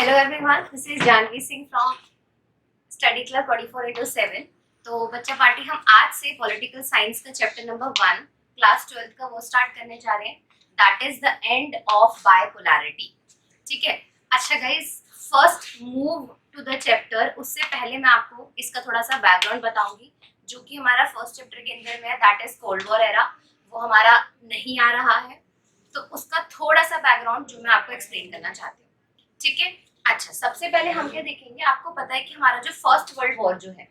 Hello everyone, this is Janvi Singh from study club 24/7। तो बच्चा party हम आज से पॉलिटिकल साइंस का चैप्टर नंबर 1 क्लास 12 का वो स्टार्ट करने जा रहे हैं, that is the end of bipolarity. ठीक है। अच्छा guys, first move to the chapter, उससे पहले मैं आपको इसका थोड़ा सा बैकग्राउंड बताऊंगी जो कि हमारा फर्स्ट चैप्टर के अंदर में है, that is cold war era. वो हमारा नहीं आ रहा है, तो उसका थोड़ा सा बैकग्राउंड जो मैं आपको एक्सप्लेन करना चाहती हूँ। ठीक है। अच्छा, सबसे पहले हम क्या देखेंगे, आपको पता है कि हमारा जो फर्स्ट वर्ल्ड वॉर जो है,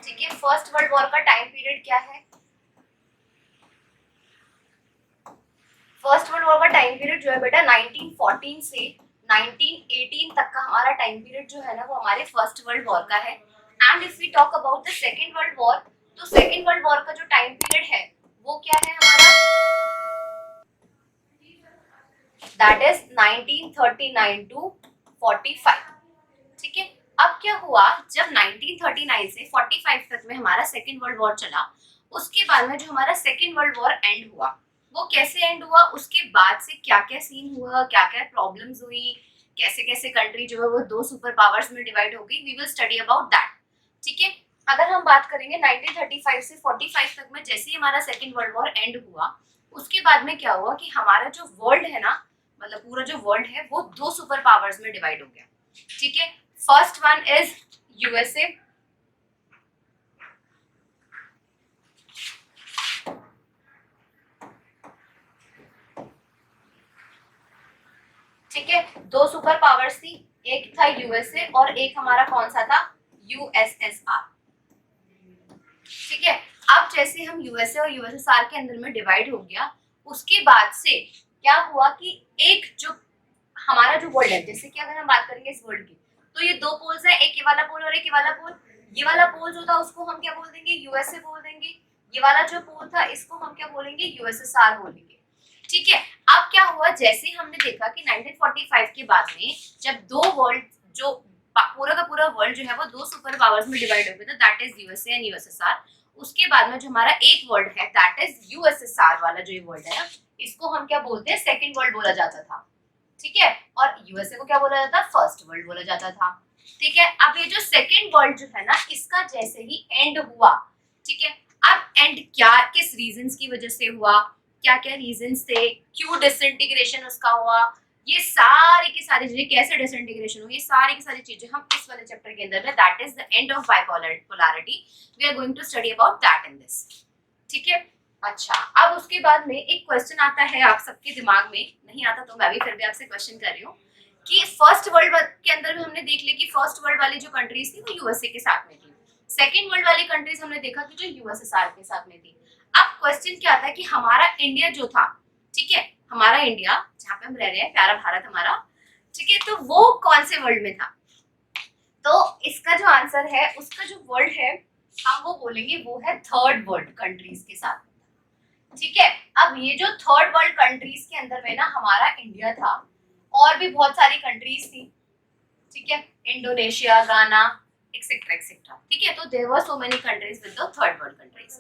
ठीक है, फर्स्ट वर्ल्ड वॉर का टाइम पीरियड क्या है? फर्स्ट वर्ल्ड वॉर का टाइम पीरियड जो है बेटा 1914 से 1918 तक का हमारा टाइम पीरियड जो है ना, वो हमारे फर्स्ट वर्ल्ड वॉर का है। And if we talk about the second world war, तो सेकेंड वर्ल्ड वॉर का जो टाइम पीरियड है वो क्या है हमारा? That is 1939 to 45। ठीक है। अब क्या हुआ, जब 1939 से 45 तक में हमारा सेकेंड वर्ल्ड वॉर चला, उसके बाद में जो हमारा सेकेंड वर्ल्ड वॉर एंड हुआ, वो कैसे एंड हुआ, उसके बाद से क्या क्या सीन हुआ, क्या क्या प्रॉब्लम्स हुई, कैसे कैसे कंट्री जो है वो दो सुपर पावर्स में डिवाइड हो गई, we will study about that. ठीक है। अगर हम बात करेंगे 1935 से 45 तक में, जैसे ही हमारा सेकेंड वर्ल्ड वॉर एंड हुआ, उसके बाद में क्या हुआ कि हमारा जो वर्ल्ड है ना, मतलब पूरा जो वर्ल्ड है वो दो सुपर पावर्स में डिवाइड हो गया। ठीक है। फर्स्ट वन इज यूएसए, ठीक है, दो सुपर पावर्स थी, एक था यूएसए और एक हमारा कौन सा था? यूएसएसआर। ठीक है। अब जैसे हम यूएसए और यूएसएसआर के अंदर में डिवाइड हो गया, उसके बाद से क्या हुआ कि एक जो हमारा जो वर्ल्ड है, जैसे कि अगर हम बात करेंगे इस वर्ल्ड की, तो ये दो पोल्स है, एक ये वाला पोल और एक ये वाला पोल। ये वाला पोल जो था उसको हम क्या बोल देंगे? यूएसए बोल देंगे। ये वाला जो पोल था इसको हम क्या बोलेंगे? यूएसएसआर बोलेंगे। ठीक है। अब क्या हुआ, जैसे हमने देखा कि 1945 के बाद में जब दो वर्ल्ड जो पूरा का पूरा वर्ल्ड जो है वो दो सुपर पावर्स में डिवाइड हो गया था, that is USA and USSR. उसके बाद में जो हमारा एक वर्ल्ड है, दैट इज यूएसएसआर वाला जो ये वर्ल्ड है ना, इसको हम क्या बोलते हैं? सेकंड वर्ल्ड बोला जाता था। ठीक है। और यूएसए को क्या बोला जाता? फर्स्ट वर्ल्ड बोला जाता था। ठीक है। अब ये जो सेकेंड वर्ल्ड जो है ना, इसका जैसे ही एंड हुआ, ठीक है, अब एंड क्या, किस रीजंस की वजह से हुआ, क्या क्या रीजंस थे, क्यों डिसइंटीग्रेशन उसका हुआ, ये सारी की सारी चीजें, कैसे डिसइंटीग्रेशन हुई, ये सारी की सारी चीजें हम इस वाले चैप्टर के अंदर में, that is the end of bipolarity, we are going to study about that in this. ठीक है। अच्छा, अब उसके बाद में एक क्वेश्चन आता है आप सबके दिमाग में, नहीं आता तो मैं भी फिर भी आपसे क्वेश्चन कर रही हूँ कि फर्स्ट वर्ल्ड के अंदर में हमने देख लिया कि फर्स्ट वर्ल्ड वाली जो कंट्रीज थी वो यूएसए के साथ में थी, सेकेंड वर्ल्ड वाली कंट्रीज हमने देखा कि जो यूएसएसआर के साथ में थी। अब क्वेश्चन क्या आता है कि हमारा इंडिया जो था, ठीक है, हमारा इंडिया जहाँ पे हम रह रहे हैं, प्यारा भारत हमारा, ठीक है, तो वो कौन से वर्ल्ड में था? तो इसका जो आंसर है, उसका जो वर्ल्ड है हम वो बोलेंगे वो है थर्ड वर्ल्ड कंट्रीज के साथ। ठीक है। अब ये जो थर्ड वर्ल्ड कंट्रीज के अंदर में ना हमारा इंडिया था, और भी बहुत सारी कंट्रीज थी, ठीक है, इंडोनेशिया, गाना, एक्सेट्रा एक्सेट्रा। ठीक है। तो there were so many countries with the third world countries.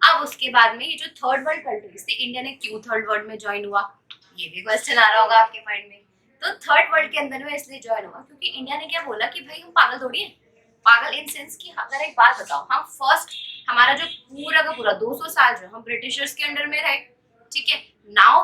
अब उसके बाद में ये जो थर्ड वर्ल्ड कंट्रीज थी, इंडिया ने क्यों थर्ड वर्ल्ड में ज्वाइन हुआ, ये भी क्वेश्चन आ रहा होगा आपके माइंड में। तो थर्ड वर्ल्ड के अंदर में इसलिए ज्वाइन हुआ क्योंकि इंडिया ने क्या बोला कि भाई हम पागल थोड़ी है, पागल इन सेंस कि अगर एक बात बताओ, हम फर्स्ट हमारा जो पूरा का पूरा 200 साल जो हम ब्रिटिशर्स के अंडर में रहे, ठीक है, now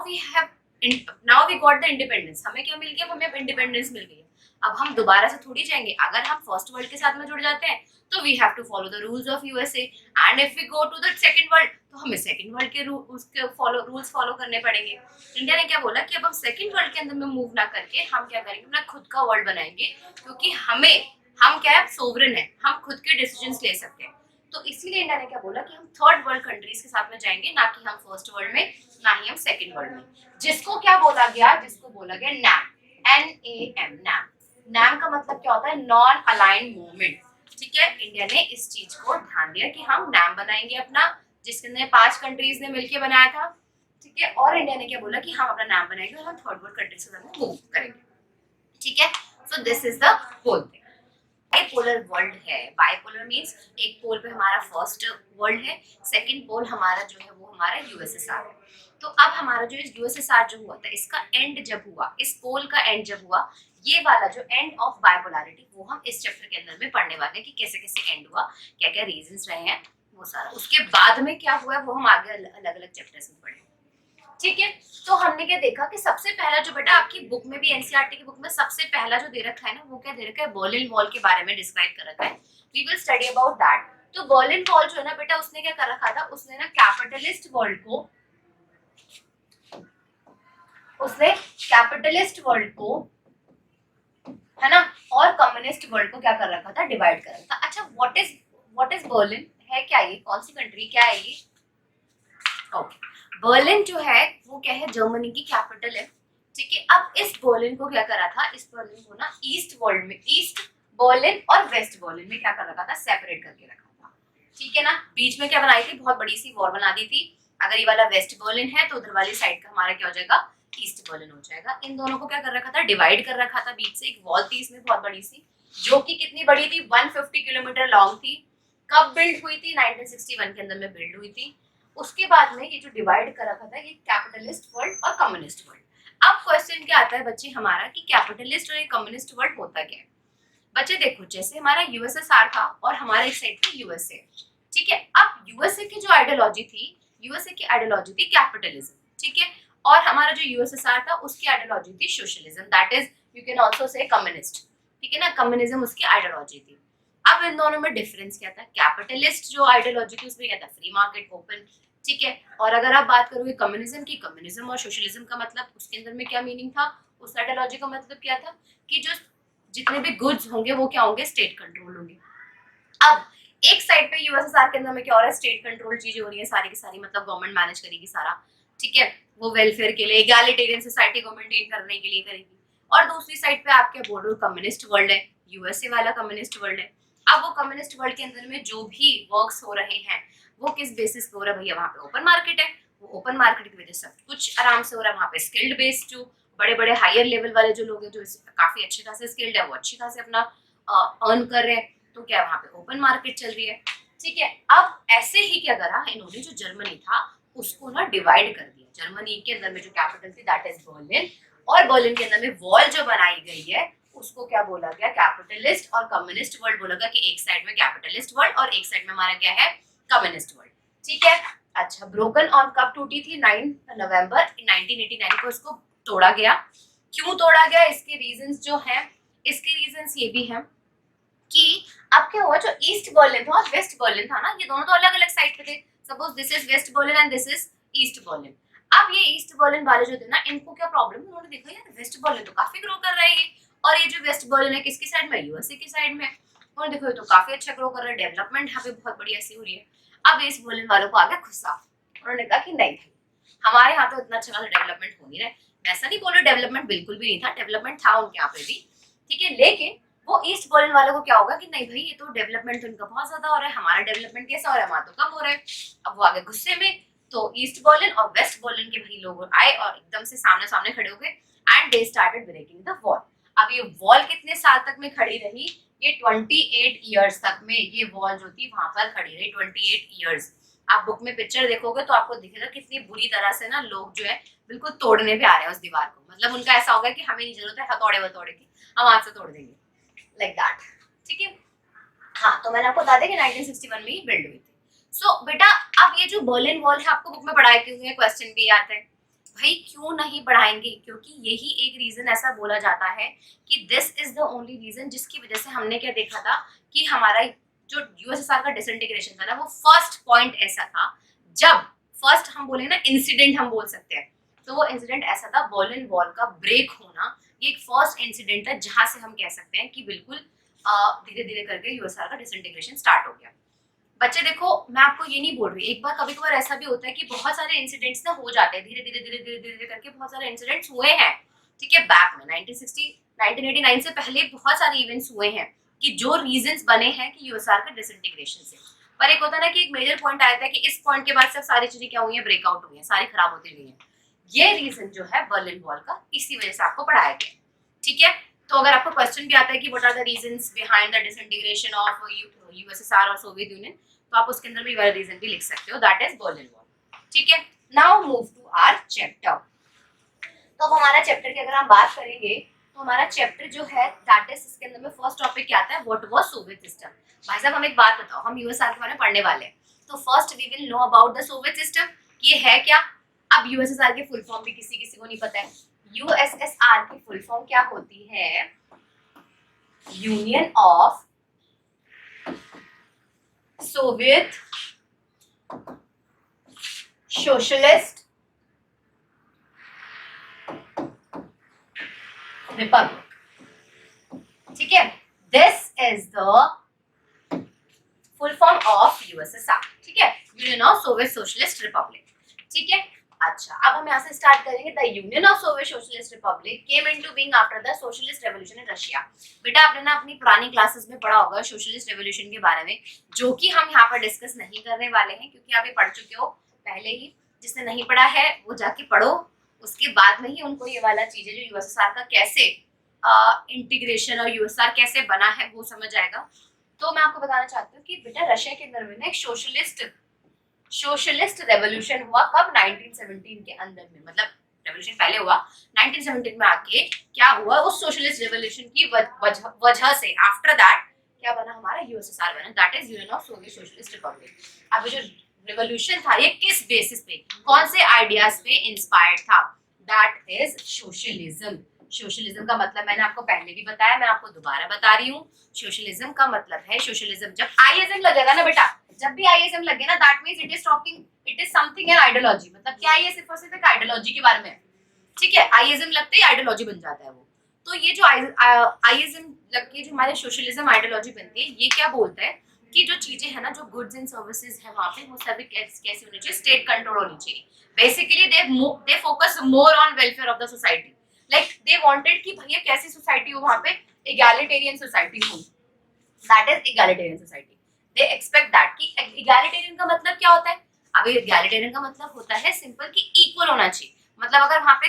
we got the independence, हमें क्या मिल गया? हमें इंडिपेंडेंस मिल गई। अब हम दोबारा से थोड़ी जाएंगे, अगर हम फर्स्ट वर्ल्ड के साथ में जुड़ जाते हैं तो we have to follow the rules of USA, and if we go to the second world तो हमें सेकंड वर्ल्ड के उसके रूल्स फॉलो करने पड़ेंगे। इंडिया ने क्या बोला कि अब हम सेकंड वर्ल्ड के अंदर में मूव ना करके हम क्या करेंगे? अपना खुद का वर्ल्ड बनाएंगे, क्योंकि हम क्या है? सोवरेन है, हम खुद के डिसीजंस ले सकते हैं। तो इसीलिए इंडिया ने क्या बोला कि हम थर्ड वर्ल्ड कंट्रीज के साथ में जाएंगे, ना कि हम फर्स्ट वर्ल्ड में, ना ही हम सेकंड वर्ल्ड में। जिसको क्या बोला गया? जिसको बोला गया नैम, NAM, नैम। नैम का मतलब क्या होता है? Non aligned movement. ठीक है। इंडिया ने इस चीज को ध्यान दिया कि हम नैम बनाएंगे अपना, जिसके अंदर 5 कंट्रीज ने मिलकर बनाया था। ठीक है। और इंडिया ने क्या बोला कि हम अपना नैम बनाएंगे और हम थर्ड वर्ल्ड कंट्रीज के साथ मूव करेंगे। ठीक है। So this is the whole thing. Bipolar world है। बाइपोलर मींस एक पोल पे हमारा फर्स्ट वर्ल्ड है, सेकंड पोल हमारा जो है वो हमारा यूएसएसआर है। तो अब हमारा जो यूएसएसआर जो हुआ था, इसका एंड जब हुआ, इस पोल का एंड जब हुआ, ये वाला जो एंड ऑफ बाइपोलैरिटी, वो हम इस चैप्टर के अंदर में पढ़ने वाले हैं कि कैसे कैसे एंड हुआ, क्या क्या रीजंस रहे हैं, वो सारा। उसके बाद में क्या हुआ है वो हम आगे अलग अलग चैप्टर्स में पढ़ेंगे, ठीक है। तो हमने क्या देखा कि सबसे पहला जो बेटा आपकी बुक में भी, एनसीईआरटी की बुक में सबसे पहला जो दे रखा है ना, वो क्या दे रखा है, बर्लिन वॉल के बारे में डिस्क्राइब कर रखा है। We will study about that. तो बर्लिन वॉल जो है ना बेटा, उसने क्या कर रखा था, उसने ना कैपिटलिस्ट वर्ल्ड को है ना, और कम्युनिस्ट वर्ल्ड को क्या कर रखा था, डिवाइड कर रखा था। अच्छा, व्हाट इज बर्लिन, है क्या ये, कौन सी कंट्री, क्या है ये? ओके, बर्लिन जो है वो क्या है, जर्मनी की कैपिटल है, ठीक है। अब इस बर्लिन को क्या करा था, इस बर्लिन को ना ईस्ट वर्ल्ड में, ईस्ट बर्लिन और वेस्ट बर्लिन में क्या कर रखा था, सेपरेट करके रखा था, ठीक है ना। बीच में क्या बनाई थी, बहुत बड़ी सी वॉल बना दी थी। अगर ये वाला वेस्ट बर्लिन है तो उधर वाली साइड का हमारा क्या हो जाएगा, ईस्ट बर्लिन हो जाएगा। इन दोनों को क्या कर रखा था, डिवाइड कर रखा था, बीच से एक वॉल थी इसमें बहुत बड़ी सी, जो कि कितनी बड़ी थी, 150 किलोमीटर लॉन्ग थी। कब बिल्ड हुई थी, 1961 के अंदर में बिल्ड हुई थी। उसके बाद में ये जो डिवाइड कर रखा था, ये कैपिटलिस्ट वर्ल्ड और कम्युनिस्ट वर्ल्ड। अब क्वेश्चन क्या आता है बच्चे हमारा, कि कैपिटलिस्ट और कम्युनिस्ट वर्ल्ड होता क्या है। बच्चे देखो, जैसे हमारा यूएसएसआर था और हमारे एक साइड पे यूएसए, ठीक है। अब यूएसए की जो आइडियोलॉजी थी, यूएसए की आइडियोलॉजी थी कैपिटलिज्म, ठीक है। और हमारा जो यूएसएसआर था उसकी आइडियोलॉजी थी socialism, that is you can also say communist, ठीक है ना। कम्युनिज्म उसकी आइडियोलॉजी थी। अब इन दोनों में डिफरेंस क्या था, कैपिटलिस्ट जो आइडियोलॉजी थी उसमें क्या था, फ्री मार्केट, ओपन, ठीक है। और अगर आप बात करोगे कम्युनिज्म की, कम्युनिज्म और सोशलिज्म का मतलब, उसके अंदर में क्या मीनिंग था, उस आइडियोलॉजी का मतलब क्या था, कि जो जितने भी गुड्स होंगे वो क्या होंगे, स्टेट कंट्रोल होंगे। अब एक साइड पे यूएसएसआर के अंदर में क्या हो रहा है, स्टेट कंट्रोल चीजें हो रही है सारी की सारी, मतलब गवर्नमेंट मैनेज करेगी सारा, ठीक है। वो वेलफेयर के लिए, एगैलिटेरियन सोसाइटी को मेंटेन करने के लिए करेगी। और दूसरी साइड पे आप क्या बोल रहे हो, कम्युनिस्ट वर्ल्ड है, यूएसए वाला कम्युनिस्ट वर्ल्ड है। अब वो कम्युनिस्ट वर्ल्ड के अंदर में जो भी वर्क्स हो रहे हैं वो किस बेसिस पे हो रहा है भैया, वहाँ पे ओपन मार्केट है, वो ओपन मार्केट की वजह से सब कुछ आराम से हो रहा है। वहाँ पे स्किल्ड बेस्ड जो बड़े बड़े हायर लेवल वाले जो लोग हैं, जो काफी अच्छे खासे स्किल्ड है, वो अच्छी खासे अपना अर्न कर रहे हैं, तो क्या वहाँ पे ओपन मार्केट चल रही है, ठीक है। अब ऐसे ही क्या करा इन्होंने, जो जर्मनी था उसको ना डिवाइड कर दिया। जर्मनी के अंदर में जो कैपिटल थी दैट इज बर्लिन, और बर्लिन के अंदर में वॉल जो बनाई गई है उसको क्या बोला गया, कैपिटलिस्ट और कम्युनिस्ट वर्ल्ड बोला गया, कि एक साइड में कैपिटलिस्ट वर्ल्ड और एक साइड में हमारा क्या है, कम्युनिस्ट वर्ल्ड, ठीक है। अच्छा, ब्रोकन ऑन कब टूटी थी, 9 नवंबर 1989 को इसको तोड़ा गया। क्यों तोड़ा गया, इसके रीजंस जो हैं, इसके रीजंस ये भी हैं कि अब क्या हुआ, जो ईस्ट बर्लिन था और वेस्ट बर्लिन था ना, ये दोनों तो अलग अलग साइड पे थे। Suppose this is West Berlin and this is East Berlin. अब ये ईस्ट बर्लिन वाले जो थे ना, इनको क्या प्रॉब्लम, उन्होंने देखा यार वेस्ट बर्लिन तो काफी ग्रो कर रहा है ये, और ये जो वेस्ट बर्लिन है किसकी साइड में, यूएसए की साइड में। उन्होंने देखो ये तो काफी अच्छा ग्रो कर रहा है, डेवलपमेंट यहाँ पे बहुत बढ़िया सी हो रही है। अब ईस्ट बर्लिन वालों को आ गया गुस्सा, उन्होंने कहा कि नहीं, हमारे यहाँ तो इतना अच्छा खासा डेवलपमेंट हो नहीं रहा है। वैसा नहीं बोल रहे डेवलपमेंट बिल्कुल भी नहीं था, डेवलपमेंट था उनके यहाँ पे भी, ठीक है। लेकिन वो ईस्ट बर्लिन वालों को क्या होगा कि नहीं भाई, ये तो डेवलपमेंट तो इनका बहुत ज्यादा हो रहा है, हमारा डेवलपमेंट कैसा हो रहा है, हमारा तो कम हो रहा है। अब वो आगे गुस्से में, तो ईस्ट बर्लिन और वेस्ट बर्लिन के भाई लोग आए और एकदम से सामने सामने खड़े हो गए, and they started breaking the wall. अब ये वॉल कितने साल तक में खड़ी रही, ये 28 ईयर्स तक में ये वॉल जो थी वहां पर खड़ी रही, 28 ईयर्स। आप बुक में पिक्चर देखोगे तो आपको दिखेगा कितनी बुरी तरह से ना लोग जो है बिल्कुल तोड़ने पे आ रहे हैं उस दीवार को, मतलब उनका ऐसा होगा कि हमें नहीं जरूरत है हथौड़े वथौड़े की, हम हाथ से तोड़ देंगे, लाइक दैट, ठीक है। हाँ, तो मैंने आपको बता दिया कि 1961 में ही बिल्ड हुई थी। सो बेटा, अब ये जो बर्लिन वॉल है आपको बुक में पढ़ाए क्यों हुए, क्वेश्चन भी आते हैं भाई, क्यों नहीं पढ़ाएंगे, क्योंकि यही एक रीजन ऐसा बोला जाता है कि this is the only reason जिसकी वजह से हमने क्या देखा था कि हमारा जो यूएसएसआर का डिसइंटीग्रेशन था ना, वो फर्स्ट पॉइंट ऐसा था, जब फर्स्ट हम बोले ना इंसिडेंट हम बोल सकते हैं, तो वो इंसिडेंट ऐसा था, बर्लिन वॉल का ब्रेक होना, ये एक फर्स्ट इंसिडेंट था जहां से हम कह सकते हैं कि बिल्कुल धीरे धीरे करके यूएसएसआर का डिसइंटीग्रेशन स्टार्ट हो गया। बच्चे देखो, मैं आपको ये नहीं बोल रही, एक बार कभी कभार ऐसा भी होता है कि बहुत सारे इंसिडेंट्स ना हो जाते हैं, धीरे धीरे धीरे धीरे धीरे करके बहुत सारे इंसिडेंट्स हुए हैं, ठीक है। बैक में 1989 से पहले बहुत सारे इवेंट्स हुए हैं कि जो रीजंस बने हैं कि यूएसएसआर का डिसइंटीग्रेशन से। पर एक होता है ना कि एक मेजर पॉइंट आया था कि इस पॉइंट के बाद सब सारी चीजें क्या हुई है, ब्रेकआउट हुई है, सारी खराब होती गई है। ये रीजन जो है बर्लिन वॉल का, इसी वजह से आपको पढ़ाया गया, ठीक है। तो अगर आपको क्वेश्चन भी आता है कि what are the reasons behind the disintegration of USSR और सोवियत यूनियन, तो आप उसके अंदर भी वाला रीजन भी लिख सकते हो, दैट इज बर्लिन वॉल। ठीक है, now move to our chapter. तो अब हमारा चैप्टर की अगर हम बात करेंगे तो हमारा चैप्टर जो है दैट इज, इसके अंदर में फर्स्ट टॉपिक क्या आता है, व्हाट वाज सोवियत सिस्टम। भाई साहब हम एक बात बताओ, हम यूएसआर के बारे में पढ़ने वाले हैं, तो first we will know about the Soviet system, ये है क्या। अब यूएसएसआर की फुल फॉर्म भी किसी किसी को नहीं पता है। यूएसएसआर की फुल फॉर्म क्या होती है, union of Soviet socialist Republic. ठीक है, this is the full form of USSR. ठीक है, union of Soviet socialist Republic. ठीक है, अच्छा अब हम यहाँ से स्टार्ट करेंगे। The union of Soviet socialist Republic came into being after the socialist revolution in Russia. बेटा आपने ना अपनी पुरानी क्लासेस में पढ़ा होगा सोशलिस्ट रेवोल्यूशन के बारे में, जो कि हम यहाँ पर डिस्कस नहीं करने वाले हैं क्योंकि आप ये पढ़ चुके हो पहले ही। जिसने नहीं पढ़ा है वो जाके पढ़ो, उसके बाद में ही उनको ये वाला चीजें जो यूएसएसआर का कैसे इंटीग्रेशन और यूएसएसआर कैसे बना है वो समझ आएगा। तो मैं आपको बताना चाहती हूँ कि बेटा रशिया के अंदर में ना एक सोशलिस्ट रेवोल्यूशन हुआ कब, 1917 के अंदर में, मतलब रेवोल्यूशन पहले हुआ 1917 में आके क्या हुआ, उस सोशलिस्ट रेवोल्यूशन की वजह से आफ्टर दैट क्या बना, हमारा यूएसएसआर बना, that is union of Soviet socialist Republic. अब जो रेवोल्यूशन था ये किस बेसिस पे, कौन से आइडियाज पे इंस्पायर्ड था, दैट इज सोशलिज्म। सोशलिज्म का मतलब मैंने आपको पहले भी बताया, मैं आपको दोबारा बता रही हूँ। सोशलिज्म का मतलब है, सोशलिज्म जब आईएसएम लगेगा ना बेटा, जब भी आईएसएम लगे ना that means it is talking, it is something an ideology. मतलब क्या ये सिर्फ और सिर्फ एक आइडियोलॉजी के बारे में है। ठीक है, आईएसएम लगते ही आइडियोलॉजी बन जाता है वो। तो ये जो आईएसएम लग के जो हमारे सोशलिज्म आइडियोलॉजी बनती है, ये क्या बोलता है कि जो चीजें है ना, जो गुड्स एंड सर्विसेज है वहां पे, वो सभी कैसे होनी चाहिए, स्टेट कंट्रोल होनी चाहिए। Basically they focus more on welfare of the society. Like they wanted कि भैया कैसी सोसाइटी हो वहां पे, इगैलिटेरियन सोसाइटी हो, that is egalitarian society. They expect that कि इगैलिटेरियन का मतलब क्या होता है, अब इगैलिटेरियन का मतलब होता है सिंपल कि इक्वल होना चाहिए। मतलब अगर वहां पे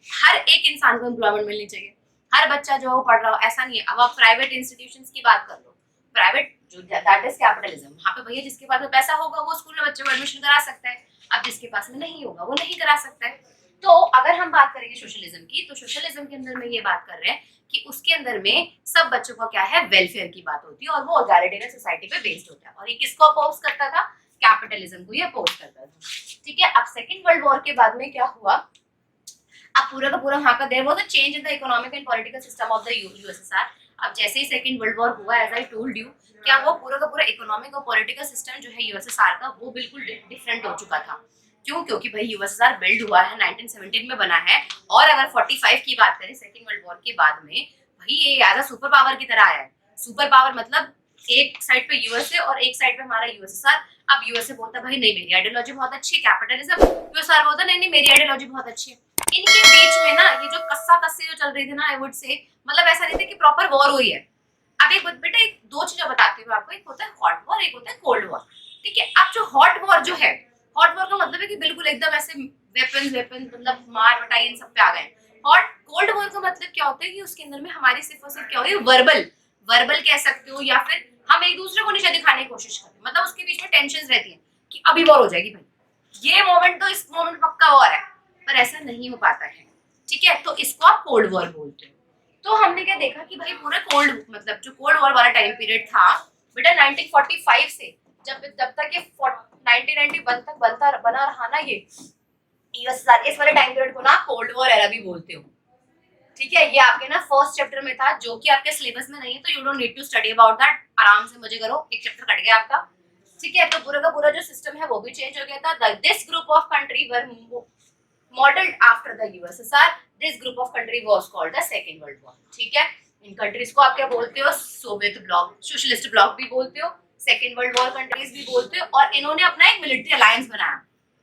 हर एक इंसान को एम्प्लॉयमेंट मिलनी चाहिए, हर बच्चा जो है पढ़ रहा हो, ऐसा नहीं है। अब आप प्राइवेट इंस्टीट्यूशंस की बात कर लो, प्राइवेट जो दैट इज कैपिटलिज्म, वहां पे भैया जिसके पास में पैसा होगा वो स्कूल में बच्चे को एडमिशन करा सकता है, अब जिसके पास में नहीं होगा वो नहीं करा सकता है। तो अगर हम बात करेंगे सोशलिज्म की, तो सोशलिज्म के अंदर में ये बात कर रहे हैं कि उसके अंदर में सब बच्चों का क्या है, वेलफेयर की बात होती है, और वो इगैलिटेरियन सोसाइटी पे बेस्ड होता है। और ये किसको अपोज करता था, कैपिटलिज्म को ये अपोज करता था। ठीक है, अब सेकेंड वर्ल्ड वॉर के बाद में क्या हुआ, अब पूरा का पूरा वहां का there was a change in the economic and political system of the USSR. अब जैसे ही सेकंड वर्ल्ड वॉर हुआ, एज आई टोल्ड यू, क्या हुआ, पूरा का पूरा इकोनॉमिक और पॉलिटिकल सिस्टम जो है यूएसएसआर का वो बिल्कुल डिफरेंट हो चुका था। क्यों, क्योंकि भाई यूएसएसआर बिल्ड हुआ है 1917 में बना है, और अगर 45 की बात करें सेकंड वर्ल्ड वॉर के बाद में, भाई ये एज अ सुपर पावर की तरह आया है। सुपर पावर मतलब एक साइड पे यूएसए और एक साइड पे हमारा यूएसएसआर। अब यूएसए बोलता है भाई नहीं मेरी आइडियोलॉजी बहुत अच्छी है कैपिटलिज्म, यूएसएसआर बोलता नहीं नहीं मेरी आइडियोलॉजी बहुत अच्छी है। इनके बीच में ना ये जो कस्सा कस्सी जो चल रही थी ना, आई वुड से, मतलब ऐसा नहीं था कि प्रॉपर वॉर हुई है। अब एक बेटा एक दो चीजें बताती हूँ आपको, एक होता है हॉट वॉर, एक होता है कोल्ड वॉर। ठीक है, अब जो हॉट वॉर जो है, हॉट वॉर का मतलब है कि बिल्कुल एकदम ऐसे वेपन मतलब मार बटाई इन सब पे आ गए। हॉट कोल्ड वॉर का मतलब क्या होता है कि उसके अंदर में हमारी सिर्फ और सिर्फ क्या होती है, वर्बल कह सकते हो, या फिर हम एक दूसरे को नीचा दिखाने की कोशिश करते हैं। मतलब उसके बीच में टेंशन रहती है कि अभी वॉर हो जाएगी भाई, ये मोमेंट तो इस मोमेंट पक्का वॉर है, पर ऐसा नहीं हो पाता है। ठीक है, तो इसको आप कोल्ड वॉर बोलते हो। तो हमने क्या देखा कि भाई पूरा कोल्ड मतलब जो कोल्ड वॉर वाला टाइम पीरियड था बेटा 1945 से जब तक ये 1991 तक बना रहा ना ये यूएसएसआर, इस वाले टाइम पीरियड को ना कोल्ड वॉर एरा भी बोलते हो। ठीक है, ये आपके ना फर्स्ट चैप्टर में था, जो कि आपके सिलेबस में नहीं है, तो you don't need to study about that, आराम से मजे करो, एक चैप्टर कट गया आपका। ठीक है, तो पूरा का पूरा जो सिस्टम है वो भी चेंज हो गया था। This group of country were modeled after the USSR. This group of country was called the Second World War. ठीक है, इन कंट्रीज को आप क्या बोलते हो, सोवियत ब्लॉक, सोशलिस्ट ब्लॉक भी बोलते हो, सेकेंड वर्ल्ड वॉर कंट्रीज भी बोलते हो। और इन्होंने अपना एक मिलिट्री अलायंस बनाया।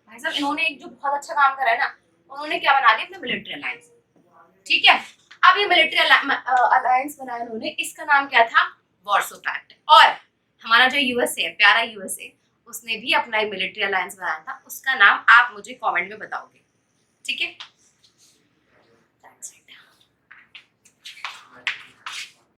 भाई साहब इन्होंने एक जो बहुत अच्छा काम करा है ना, उन्होंने क्या बना लिया, अपना मिलिट्री अलायंस। ठीक है, अब ये मिलिट्री अलायंस बनाया उन्होंने, इसका नाम क्या था, वार्सो पैक्ट। और हमारा जो यूएसए है, प्यारा यूएसए, उसने भी अपना एक मिलिट्री अलायंस बनाया था, उसका नाम आप मुझे कमेंट में बताओगे। ठीक है,